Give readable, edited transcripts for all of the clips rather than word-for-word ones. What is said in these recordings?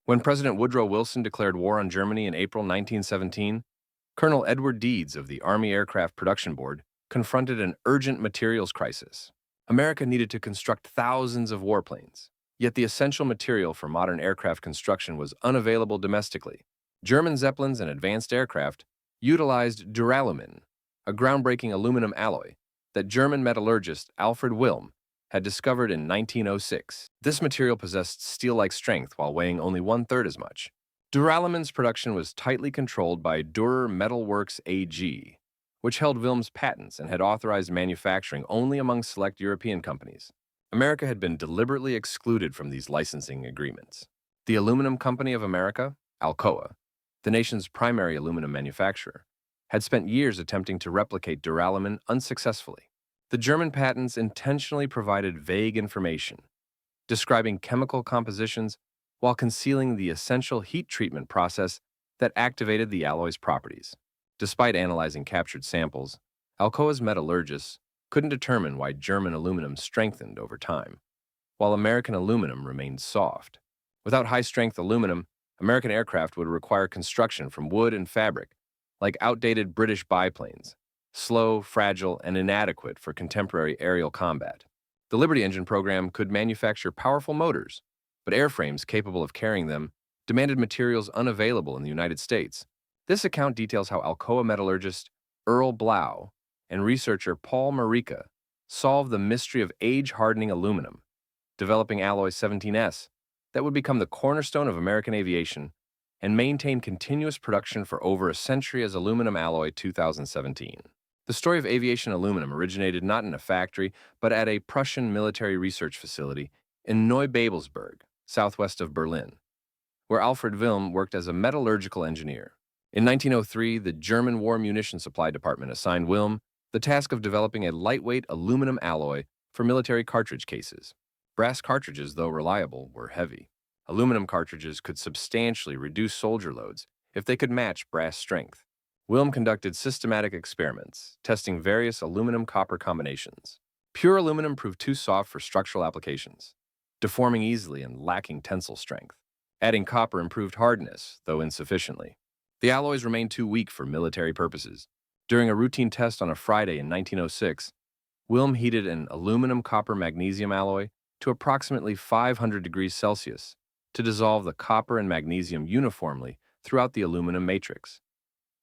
When President Woodrow Wilson declared war on Germany in April 1917, Colonel Edward Deeds of the Army Aircraft Production Board confronted an urgent materials crisis. America needed to construct thousands of warplanes, yet the essential material for modern aircraft construction was unavailable domestically. German Zeppelins and advanced aircraft utilized duralumin, a groundbreaking aluminum alloy that German metallurgist Alfred Wilm had discovered in 1906. This material possessed steel-like strength while weighing only one-third as much. Duralumin's production was tightly controlled by Dürer Metalworks AG, which held Wilm's patents and had authorized manufacturing only among select European companies. America had been deliberately excluded from these licensing agreements. The Aluminum Company of America, Alcoa, the nation's primary aluminum manufacturer, had spent years attempting to replicate duralumin unsuccessfully. The German patents intentionally provided vague information, describing chemical compositions while concealing the essential heat treatment process that activated the alloy's properties. Despite analyzing captured samples, Alcoa's metallurgists couldn't determine why German aluminum strengthened over time, while American aluminum remained soft. Without high-strength aluminum, American aircraft would require construction from wood and fabric, like outdated British biplanes, slow, fragile, and inadequate for contemporary aerial combat. The Liberty engine program could manufacture powerful motors, but airframes capable of carrying them demanded materials unavailable in the United States. This account details how Alcoa metallurgist Earl Blau and researcher Paul Merica solved the mystery of age-hardening aluminum, developing alloy 17S that would become the cornerstone of American aviation and maintain continuous production for over a century as Aluminum Alloy 2017. The story of aviation aluminum originated not in a factory, but at a Prussian military research facility in Neubabelsberg, southwest of Berlin, where Alfred Wilm worked as a metallurgical engineer. In 1903, the German War Munition Supply Department assigned Wilm the task of developing a lightweight aluminum alloy for military cartridge cases. Brass cartridges, though reliable, were heavy. Aluminum cartridges could substantially reduce soldier loads if they could match brass strength. Wilm conducted systematic experiments, testing various aluminum-copper combinations. Pure aluminum proved too soft for structural applications, deforming easily and lacking tensile strength. Adding copper improved hardness, though insufficiently. The alloys remained too weak for military purposes. During a routine test on a Friday in 1906, Wilm heated an aluminum-copper-magnesium alloy to approximately 500 degrees Celsius to dissolve the copper and magnesium uniformly throughout the aluminum matrix,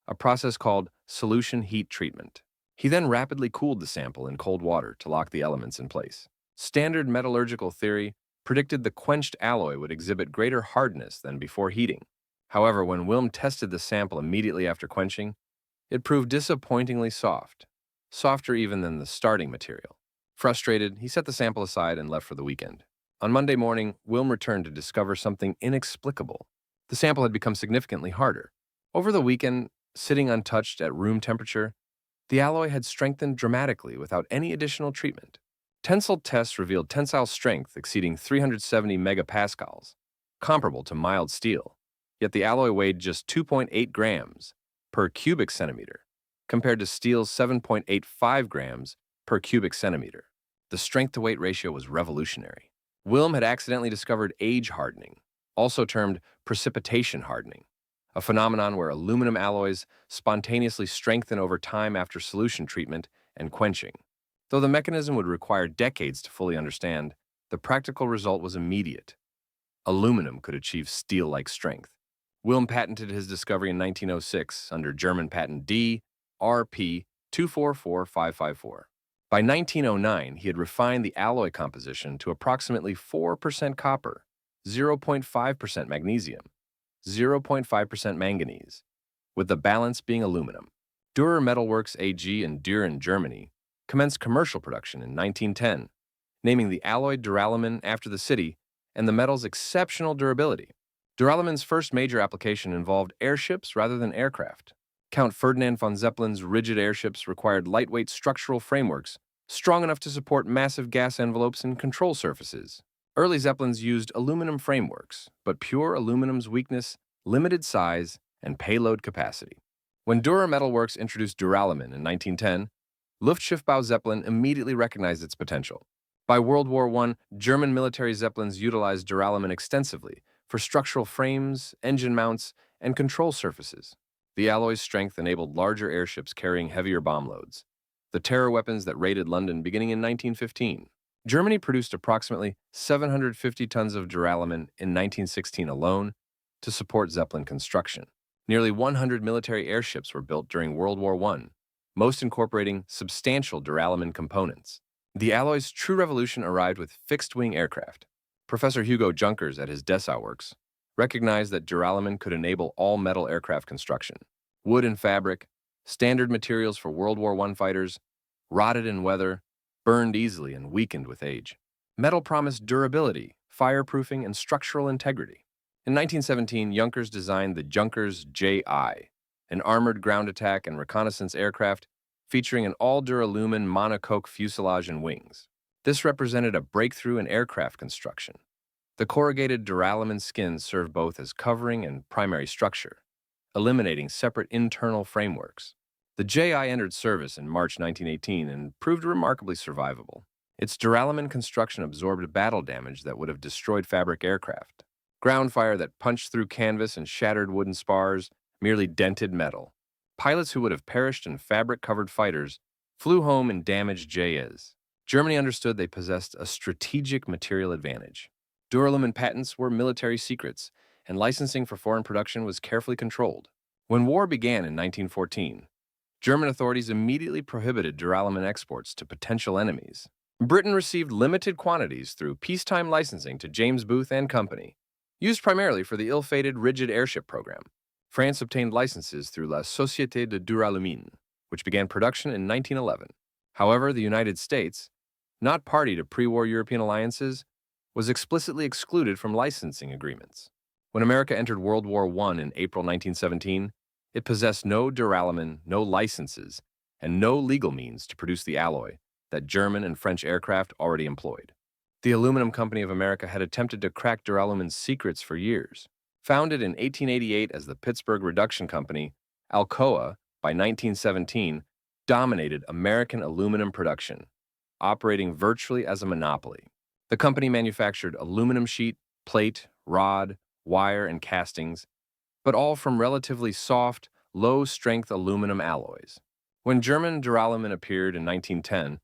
a process called solution heat treatment. He then rapidly cooled the sample in cold water to lock the elements in place. Standard metallurgical theory predicted the quenched alloy would exhibit greater hardness than before heating. However, when Wilm tested the sample immediately after quenching, it proved disappointingly soft, softer even than the starting material. Frustrated, he set the sample aside and left for the weekend. On Monday morning, Wilm returned to discover something inexplicable. The sample had become significantly harder. Over the weekend, sitting untouched at room temperature, the alloy had strengthened dramatically without any additional treatment. Tensile tests revealed tensile strength exceeding 370 megapascals, comparable to mild steel, yet the alloy weighed just 2.8 grams per cubic centimeter, compared to steel's 7.85 grams per cubic centimeter. The strength-to-weight ratio was revolutionary. Wilm had accidentally discovered age hardening, also termed precipitation hardening, a phenomenon where aluminum alloys spontaneously strengthen over time after solution treatment and quenching. Though the mechanism would require decades to fully understand, the practical result was immediate. Aluminum could achieve steel-like strength. Wilm patented his discovery in 1906 under German patent D.R.P. 244554. By 1909, he had refined the alloy composition to approximately 4% copper, 0.5% magnesium, 0.5% manganese, with the balance being aluminum. Dürer Metalworks AG in Düren, Germany, commenced commercial production in 1910, naming the alloy duralumin after the city and the metal's exceptional durability. Duralumin's first major application involved airships rather than aircraft. Count Ferdinand von Zeppelin's rigid airships required lightweight structural frameworks strong enough to support massive gas envelopes and control surfaces. Early Zeppelins used aluminum frameworks, but pure aluminum's weakness, limited size, and payload capacity. When Dürer Metalworks introduced duralumin in 1910, Luftschiffbau Zeppelin immediately recognized its potential. By World War I, German military Zeppelins utilized duralumin extensively for for structural frames, engine mounts, and control surfaces. The alloy's strength enabled larger airships carrying heavier bomb loads, the terror weapons that raided London beginning in 1915. Germany produced approximately 750 tons of duralumin in 1916 alone to support Zeppelin construction. Nearly 100 military airships were built during World War I, most incorporating substantial duralumin components. The alloy's true revolution arrived with fixed-wing aircraft. Professor Hugo Junkers at his Dessau works recognized that duralumin could enable all-metal aircraft construction. Wood and fabric, standard materials for World War I fighters, rotted in weather, burned easily and weakened with age. Metal promised durability, fireproofing, and structural integrity. In 1917, Junkers designed the Junkers J.I., an armored ground attack and reconnaissance aircraft featuring an all-duralumin monocoque fuselage and wings. This represented a breakthrough in aircraft construction. The corrugated duralumin skins served both as covering and primary structure, eliminating separate internal frameworks. The J.I. entered service in March 1918 and proved remarkably survivable. Its duralumin construction absorbed battle damage that would have destroyed fabric aircraft. Ground fire that punched through canvas and shattered wooden spars merely dented metal. Pilots who would have perished in fabric-covered fighters flew home in damaged J.I.s. Germany understood they possessed a strategic material advantage. Duralumin patents were military secrets, and licensing for foreign production was carefully controlled. When war began in 1914, German authorities immediately prohibited duralumin exports to potential enemies. Britain received limited quantities through peacetime licensing to James Booth and Company, used primarily for the ill-fated rigid airship program. France obtained licenses through La Société de Duralumin, which began production in 1911. However, the United States, not party to pre-war European alliances, was explicitly excluded from licensing agreements. When America entered World War I in April 1917, it possessed no duralumin, no licenses, and no legal means to produce the alloy that German and French aircraft already employed. The Aluminum Company of America had attempted to crack duralumin's secrets for years. Founded in 1888 as the Pittsburgh Reduction Company, Alcoa, by 1917, dominated American aluminum production, operating virtually as a monopoly. The company manufactured aluminum sheet, plate, rod, wire, and castings, but all from relatively soft, low-strength aluminum alloys. When German duralumin appeared in 1910,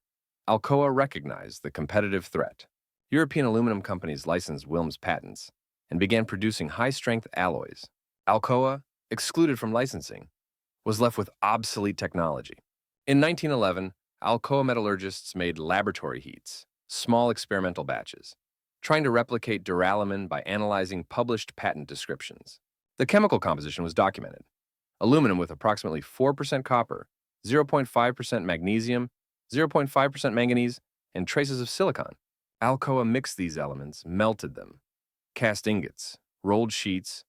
Alcoa recognized the competitive threat. European aluminum companies licensed Wilm's patents and began producing high-strength alloys. Alcoa, excluded from licensing, was left with obsolete technology. In 1911, Alcoa metallurgists made laboratory heats, small experimental batches, trying to replicate duralumin by analyzing published patent descriptions. The chemical composition was documented. Aluminum with approximately 4% copper, 0.5% magnesium, 0.5% manganese, and traces of silicon. Alcoa mixed these elements, melted them, cast ingots, rolled sheets,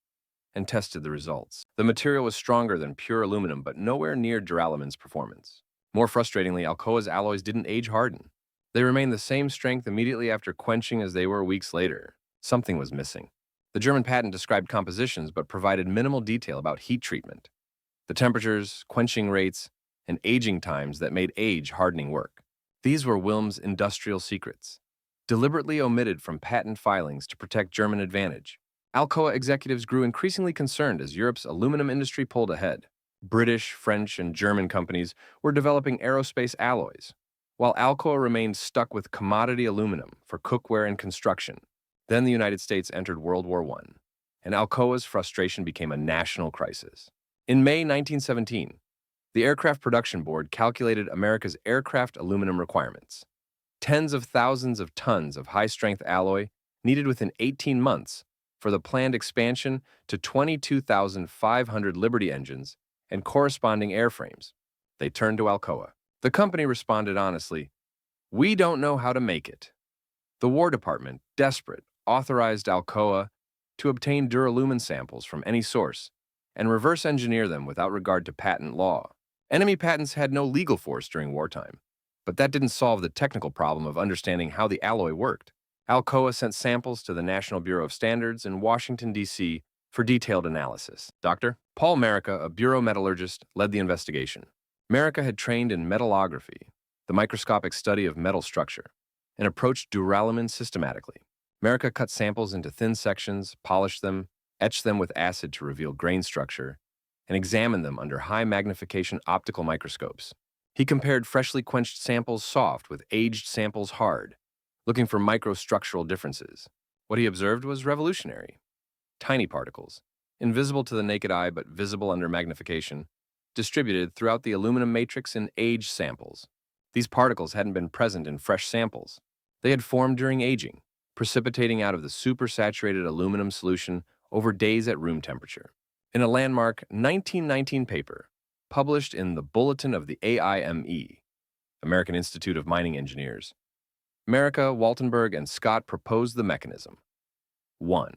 and tested the results. The material was stronger than pure aluminum, but nowhere near duralumin's performance. More frustratingly, Alcoa's alloys didn't age harden. They remained the same strength immediately after quenching as they were weeks later. Something was missing. The German patent described compositions but provided minimal detail about heat treatment, the temperatures, quenching rates, and aging times that made age-hardening work. These were Wilm's industrial secrets, deliberately omitted from patent filings to protect German advantage. Alcoa executives grew increasingly concerned as Europe's aluminum industry pulled ahead. British, French, and German companies were developing aerospace alloys, while Alcoa remained stuck with commodity aluminum for cookware and construction. Then the United States entered World War I, and Alcoa's frustration became a national crisis. In May 1917, the Aircraft Production Board calculated America's aircraft aluminum requirements. Tens of thousands of tons of high-strength alloy needed within 18 months for the planned expansion to 22,500 Liberty engines and corresponding airframes. They turned to Alcoa. The company responded honestly, "We don't know how to make it." The War Department, desperate, authorized Alcoa to obtain duralumin samples from any source and reverse engineer them without regard to patent law. Enemy patents had no legal force during wartime, but that didn't solve the technical problem of understanding how the alloy worked. Alcoa sent samples to the National Bureau of Standards in Washington, D.C. for detailed analysis. Dr. Paul Merica, a bureau metallurgist, led the investigation. Merica had trained in metallography, the microscopic study of metal structure, and approached duralumin systematically. Merica cut samples into thin sections, polished them, etched them with acid to reveal grain structure, and examined them under high magnification optical microscopes. He compared freshly quenched samples soft with aged samples hard, looking for microstructural differences. What he observed was revolutionary. Tiny particles, invisible to the naked eye but visible under magnification, distributed throughout the aluminum matrix in aged samples. These particles hadn't been present in fresh samples. They had formed during aging, precipitating out of the supersaturated aluminum solution over days at room temperature. In a landmark 1919 paper, published in the Bulletin of the AIME, American Institute of Mining Engineers, Merica, Waltenberg, and Scott proposed the mechanism. 1.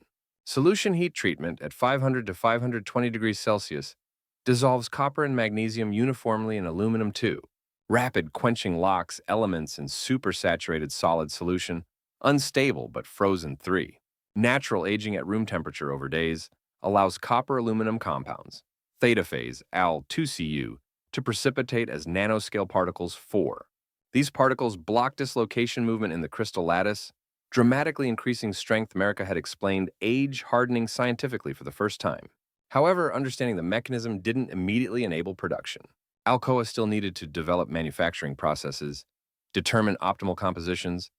Solution heat treatment at 500 to 520 degrees Celsius dissolves copper and magnesium uniformly in aluminum 2. Rapid quenching locks elements in supersaturated solid solution, unstable but frozen 3. Natural aging at room temperature over days allows copper-aluminum compounds, theta phase, Al2Cu, to precipitate as nanoscale particles 4. These particles block dislocation movement in the crystal lattice, dramatically increasing strength. Merica had explained age hardening scientifically for the first time. However, understanding the mechanism didn't immediately enable production. Alcoa still needed to develop manufacturing processes, determine optimal compositions,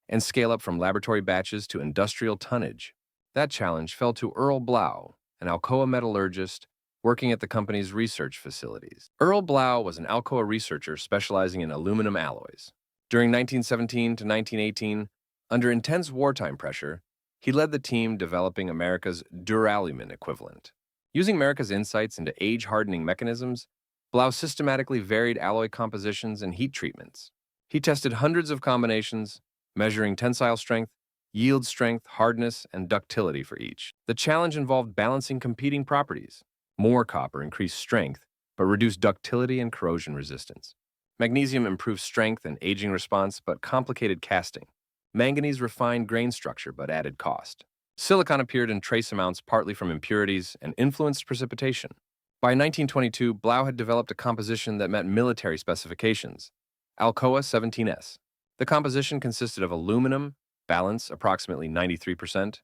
and scale up from laboratory batches to industrial tonnage. That challenge fell to Earl Blau, an Alcoa metallurgist working at the company's research facilities. Earl Blau was an Alcoa researcher specializing in aluminum alloys. During 1917 to 1918, under intense wartime pressure, he led the team developing America's duralumin equivalent. Using Merica's insights into age-hardening mechanisms, Blau systematically varied alloy compositions and heat treatments. He tested hundreds of combinations, measuring tensile strength, yield strength, hardness, and ductility for each. The challenge involved balancing competing properties. More copper increased strength, but reduced ductility and corrosion resistance. Magnesium improved strength and aging response, but complicated casting. Manganese refined grain structure, but added cost. Silicon appeared in trace amounts partly from impurities and influenced precipitation. By 1922, Blau had developed a composition that met military specifications, Alcoa 17S. The composition consisted of aluminum, balance approximately 93%,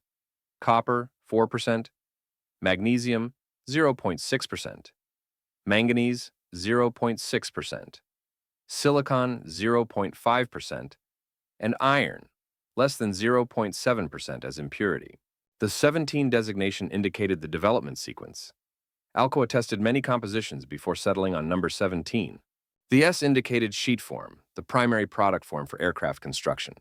copper 4%, magnesium 0.6%, manganese 0.6%, silicon 0.5%, and iron less than 0.7% as impurity. The 17 designation indicated the development sequence. Alcoa tested many compositions before settling on number 17. The S indicated sheet form, the primary product form for aircraft construction.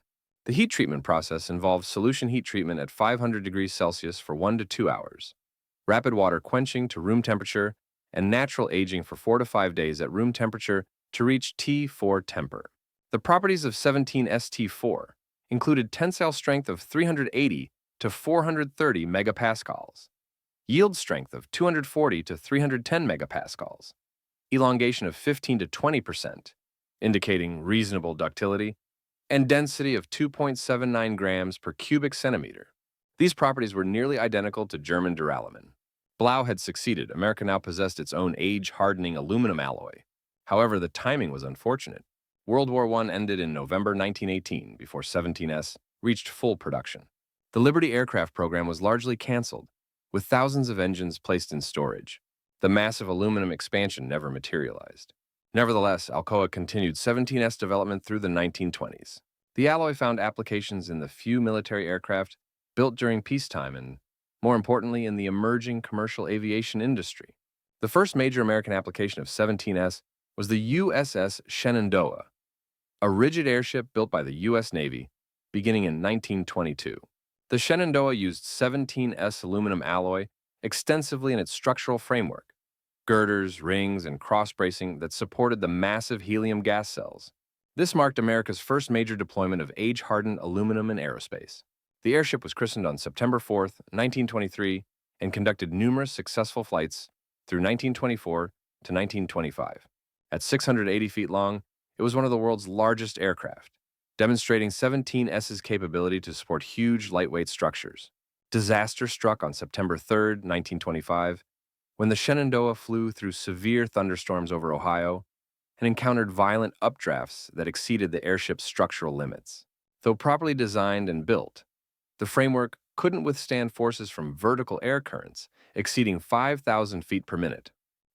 The heat treatment process involves solution heat treatment at 500 degrees Celsius for 1 to 2 hours, rapid water quenching to room temperature, and natural aging for 4 to 5 days at room temperature to reach T4 temper. The properties of 17ST4 included tensile strength of 380 to 430 megapascals, yield strength of 240 to 310 megapascals, elongation of 15 to 20%, indicating reasonable ductility, and density of 2.79 grams per cubic centimeter. These properties were nearly identical to German duralumin. Blau had succeeded. America now possessed its own age-hardening aluminum alloy. However, the timing was unfortunate. World War I ended in November 1918 before 17S reached full production. The Liberty aircraft program was largely canceled, with thousands of engines placed in storage. The massive aluminum expansion never materialized. Nevertheless, Alcoa continued 17S development through the 1920s. The alloy found applications in the few military aircraft built during peacetime and, more importantly, in the emerging commercial aviation industry. The first major American application of 17S was the USS Shenandoah, a rigid airship built by the U.S. Navy beginning in 1922. The Shenandoah used 17S aluminum alloy extensively in its structural framework, girders, rings, and cross-bracing that supported the massive helium gas cells. This marked America's first major deployment of age-hardened aluminum in aerospace. The airship was christened on September 4, 1923, and conducted numerous successful flights through 1924 to 1925. At 680 feet long, it was one of the world's largest aircraft, demonstrating 17S's capability to support huge, lightweight structures. Disaster struck on September 3, 1925, when the Shenandoah flew through severe thunderstorms over Ohio and encountered violent updrafts that exceeded the airship's structural limits. Though properly designed and built, the The framework couldn't withstand forces from vertical air currents exceeding 5,000 feet per minute.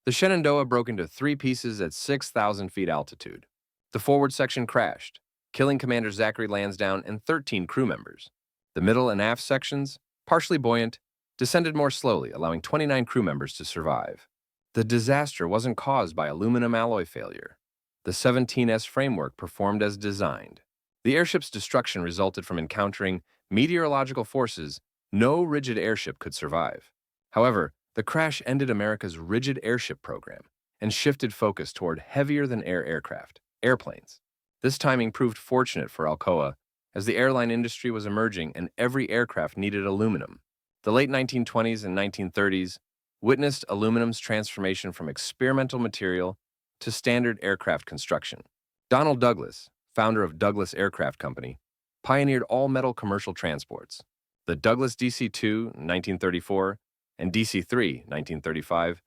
The Shenandoah broke into three pieces at 6,000 feet altitude. The forward section crashed, killing Commander Zachary Lansdowne and 13 crew members. The middle and aft sections, partially buoyant, descended more slowly, allowing 29 crew members to survive. The disaster wasn't caused by aluminum alloy failure. The 17S framework performed as designed. The airship's destruction resulted from encountering meteorological forces no rigid airship could survive. However, the crash ended America's rigid airship program and shifted focus toward heavier-than-air aircraft, airplanes. This timing proved fortunate for Alcoa, as the airline industry was emerging and every aircraft needed aluminum. The late 1920s and 1930s witnessed aluminum's transformation from experimental material to standard aircraft construction. Donald Douglas, founder of Douglas Aircraft Company, pioneered all-metal commercial transports. The Douglas DC-2, 1934, and DC-3, 1935,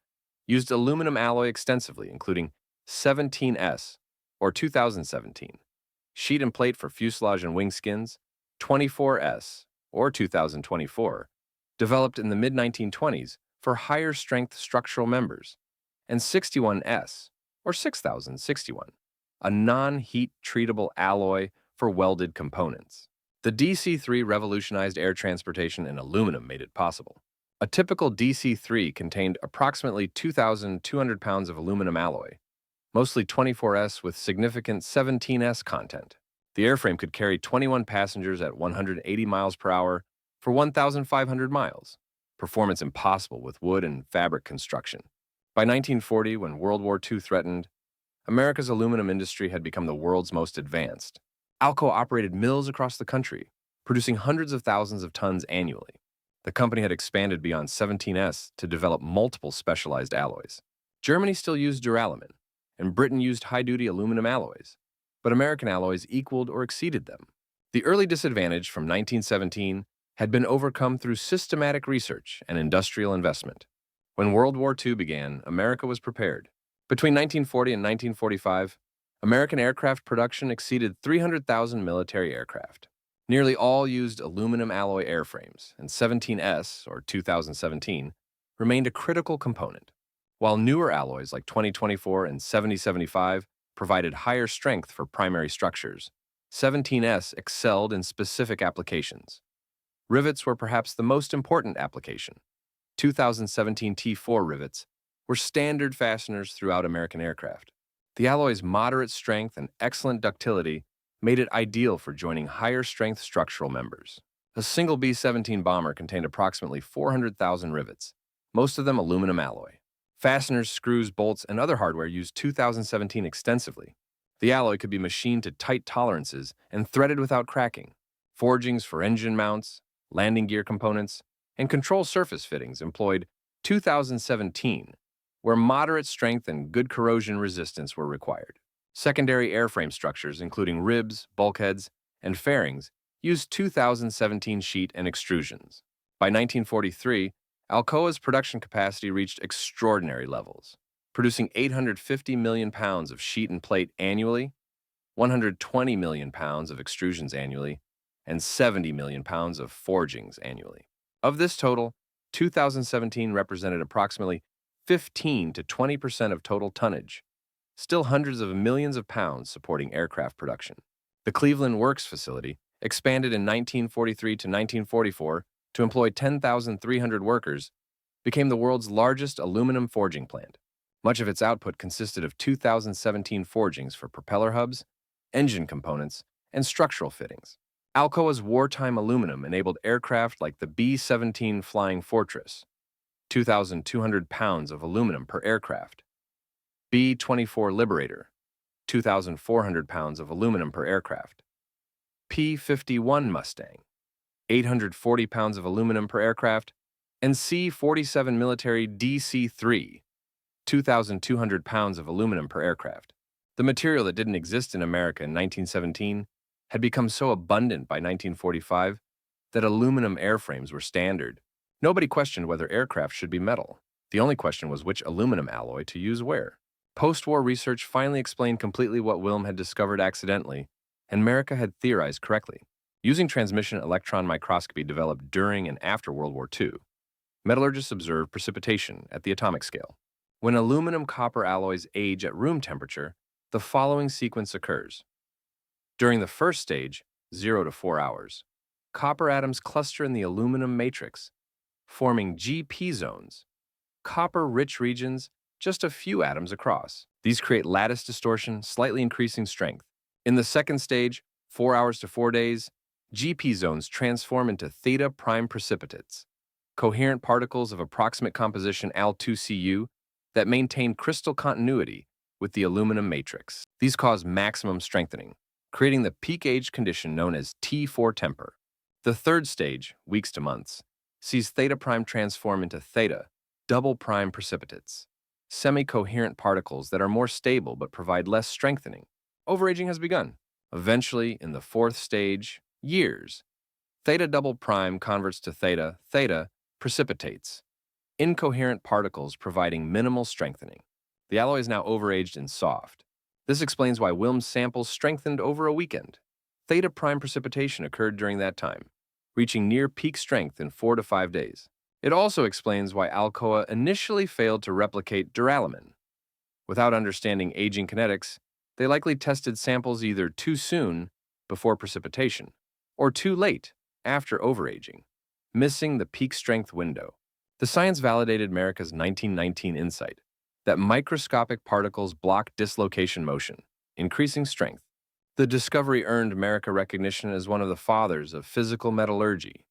used aluminum alloy extensively, including 17S, or 2017, sheet and plate for fuselage and wing skins, 24S, or 2024, developed in the mid-1920s for higher-strength structural members, and 61S, or 6061, a non-heat-treatable alloy for welded components. The DC-3 revolutionized air transportation, and aluminum made it possible. A typical DC-3 contained approximately 2,200 pounds of aluminum alloy, mostly 24S with significant 17S content. The airframe could carry 21 passengers at 180 miles per hour for 1,500 miles, performance impossible with wood and fabric construction. By 1940, when World War II threatened, America's aluminum industry had become the world's most advanced. Alcoa operated mills across the country, producing hundreds of thousands of tons annually. The company had expanded beyond 17S to develop multiple specialized alloys. Germany still used duralumin, and Britain used high-duty aluminum alloys, but American alloys equaled or exceeded them. The early disadvantage from 1917 had been overcome through systematic research and industrial investment. When World War II began, America was prepared. Between 1940 and 1945, American aircraft production exceeded 300,000 military aircraft. Nearly all used aluminum alloy airframes, and 17S, or 2017, remained a critical component. While newer alloys like 2024 and 7075 provided higher strength for primary structures, 17S excelled in specific applications. Rivets were perhaps the most important application. 2017 T4 rivets were standard fasteners throughout American aircraft. The alloy's moderate strength and excellent ductility made it ideal for joining higher-strength structural members. A single B-17 bomber contained approximately 400,000 rivets, most of them aluminum alloy. Fasteners, screws, bolts, and other hardware used 2017 extensively. The alloy could be machined to tight tolerances and threaded without cracking. Forgings for engine mounts, landing gear components, and control surface fittings employed 2017, where moderate strength and good corrosion resistance were required. Secondary airframe structures, including ribs, bulkheads, and fairings, used 2017 sheet and extrusions. By 1943, Alcoa's production capacity reached extraordinary levels, producing 850 million pounds of sheet and plate annually, 120 million pounds of extrusions annually, and 70 million pounds of forgings annually. Of this total, 2017 represented approximately 15 to 20% of total tonnage, still hundreds of millions of pounds supporting aircraft production. The Cleveland Works facility, expanded in 1943 to 1944 to employ 10,300 workers, became the world's largest aluminum forging plant. Much of its output consisted of 2017 forgings for propeller hubs, engine components, and structural fittings. Alcoa's wartime aluminum enabled aircraft like the B-17 Flying Fortress, 2,200 pounds of aluminum per aircraft. B-24 Liberator, 2,400 pounds of aluminum per aircraft. P-51 Mustang, 840 pounds of aluminum per aircraft. And C-47 Military DC-3, 2,200 pounds of aluminum per aircraft. The material that didn't exist in America in 1917 had become so abundant by 1945 that aluminum airframes were standard. Nobody questioned whether aircraft should be metal. The only question was which aluminum alloy to use where. Post-war research finally explained completely what Wilm had discovered accidentally, and Merica had theorized correctly. Using transmission electron microscopy developed during and after World War II, metallurgists observed precipitation at the atomic scale. When aluminum-copper alloys age at room temperature, the following sequence occurs. During the first stage, 0 to 4 hours, copper atoms cluster in the aluminum matrix, forming GP zones, copper-rich regions just a few atoms across. These create lattice distortion, slightly increasing strength. In the second stage, 4 hours to 4 days, GP zones transform into theta prime precipitates, coherent particles of approximate composition Al2Cu that maintain crystal continuity with the aluminum matrix. These cause maximum strengthening, creating the peak age condition known as T4 temper. The third stage, weeks to months, sees theta prime transform into theta, double prime precipitates, semi-coherent particles that are more stable but provide less strengthening. Overaging has begun. Eventually, in the fourth stage, years, theta double prime converts to theta, theta precipitates, incoherent particles providing minimal strengthening. The alloy is now overaged and soft. This explains why Wilm's samples strengthened over a weekend. Theta prime precipitation occurred during that time, reaching near peak strength in 4 to 5 days. It also explains why Alcoa initially failed to replicate duralumin. Without understanding aging kinetics, they likely tested samples either too soon, before precipitation, or too late, after overaging, missing the peak strength window. The science validated Merica's 1919 insight that microscopic particles block dislocation motion, increasing strength. The discovery earned Merica recognition as one of the fathers of physical metallurgy,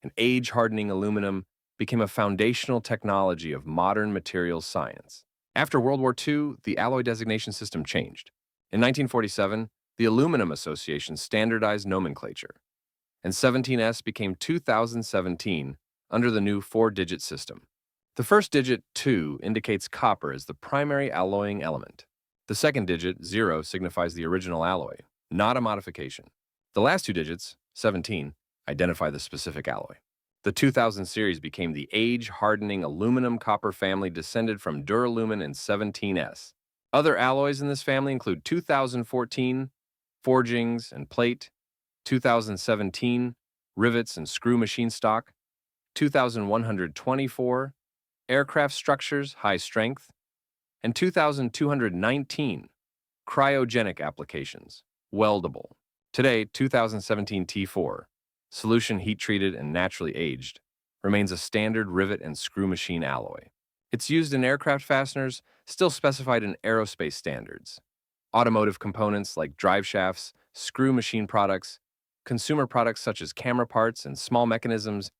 and age-hardening aluminum became a foundational technology of modern materials science. After World War II, the alloy designation system changed. In 1947, the Aluminum Association standardized nomenclature, and 17S became 2017 under the new 4-digit system. The first digit, 2, indicates copper as the primary alloying element. The second digit, 0, signifies the original alloy, not a modification. The last 2 digits, 17, identify the specific alloy. The 2000 series became the age-hardening aluminum-copper family descended from duralumin and 17S. Other alloys in this family include 2014, forgings and plate, 2017, rivets and screw machine stock, 2124, aircraft structures, high strength, and 2219, cryogenic applications, weldable. Today, 2017 T4, solution heat-treated and naturally aged, remains a standard rivet and screw machine alloy. It's used in aircraft fasteners, still specified in aerospace standards. Automotive components like drive shafts, screw machine products, consumer products such as camera parts and small mechanisms,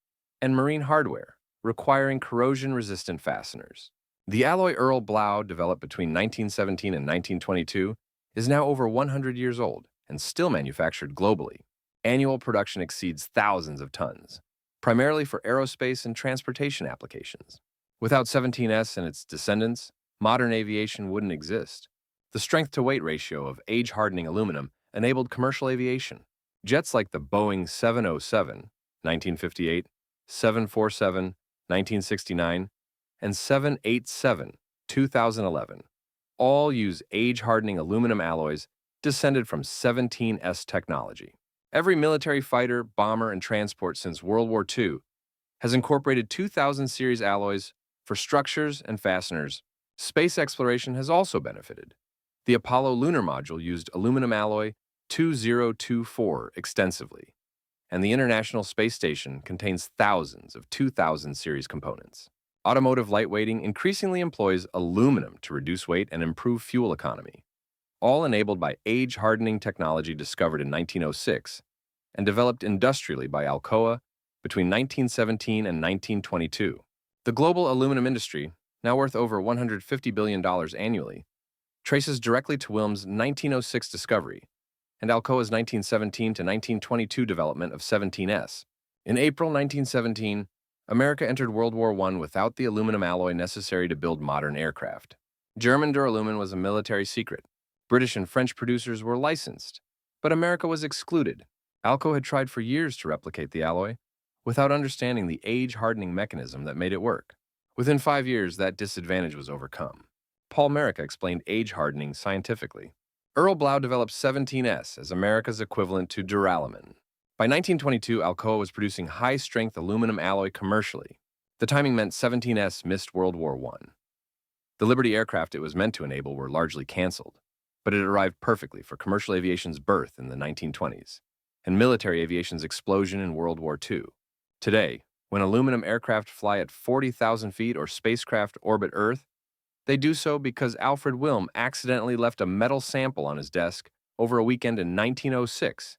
and marine hardware, requiring corrosion-resistant fasteners. The alloy Earl Blau, developed between 1917 and 1922, is now over 100 years old and still manufactured globally. Annual production exceeds thousands of tons, primarily for aerospace and transportation applications. Without 17S and its descendants, modern aviation wouldn't exist. The strength-to-weight ratio of age-hardening aluminum enabled commercial aviation. Jets like the Boeing 707, 1958, 747, 1969, and 787, 2011, all use age-hardening aluminum alloys descended from 17S technology. Every military fighter, bomber, and transport since World War II has incorporated 2000 series alloys for structures and fasteners. Space exploration has also benefited. The Apollo lunar module used aluminum alloy 2024 extensively, and the International Space Station contains thousands of 2000 series components. Automotive lightweighting increasingly employs aluminum to reduce weight and improve fuel economy, all enabled by age-hardening technology discovered in 1906 and developed industrially by Alcoa between 1917 and 1922. The global aluminum industry, now worth over $150 billion annually, traces directly to Wilm's 1906 discovery and Alcoa's 1917 to 1922 development of 17S. In April 1917, America entered World War I without the aluminum alloy necessary to build modern aircraft. German duralumin was a military secret. British and French producers were licensed, but America was excluded. Alcoa had tried for years to replicate the alloy without understanding the age-hardening mechanism that made it work. Within 5 years, that disadvantage was overcome. Paul Merica explained age-hardening scientifically. Earl Blau developed 17S as America's equivalent to duralumin. By 1922, Alcoa was producing high-strength aluminum alloy commercially. The timing meant 17S missed World War I. The Liberty aircraft it was meant to enable were largely canceled, but it arrived perfectly for commercial aviation's birth in the 1920s and military aviation's explosion in World War II. Today, when aluminum aircraft fly at 40,000 feet or spacecraft orbit Earth, they do so because Alfred Wilm accidentally left a metal sample on his desk over a weekend in 1906,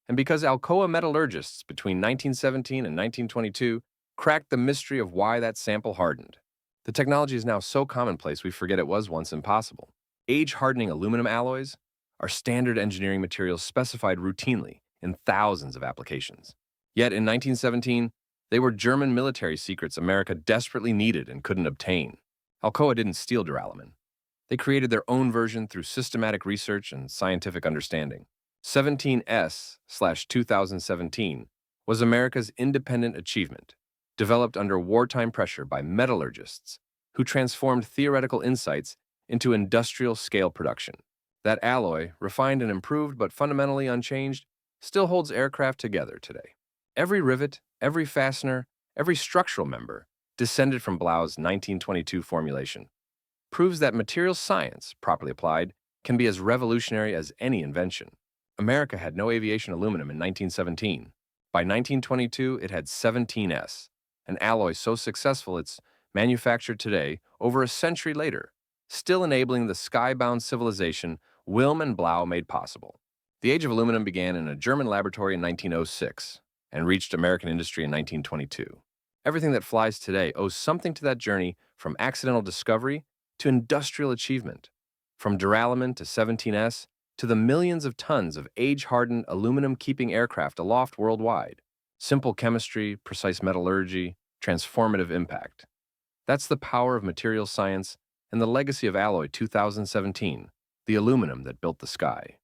and because Alcoa metallurgists between 1917 and 1922 cracked the mystery of why that sample hardened. The technology is now so commonplace we forget it was once impossible. Age-hardening aluminum alloys are standard engineering materials specified routinely in thousands of applications. Yet in 1917, they were German military secrets America desperately needed and couldn't obtain. Alcoa didn't steal duralumin. They created their own version through systematic research and scientific understanding. 17S/2017 was America's independent achievement, developed under wartime pressure by metallurgists who transformed theoretical insights into industrial-scale production. That alloy, refined and improved but fundamentally unchanged, still holds aircraft together today. Every rivet, every fastener, every structural member descended from Blau's 1922 formulation, proves that material science, properly applied, can be as revolutionary as any invention. America had no aviation aluminum in 1917. By 1922, it had 17S, an alloy so successful it's manufactured today, over a century later, still enabling the skybound civilization Wilm and Blau made possible. The age of aluminum began in a German laboratory in 1906 and reached American industry in 1922. Everything that flies today owes something to that journey, from accidental discovery to industrial achievement, from duralumin to 17S to the millions of tons of age-hardened aluminum-keeping aircraft aloft worldwide. Simple chemistry, precise metallurgy, transformative impact. That's the power of material science and the legacy of Alloy 2017, the aluminum that built the sky.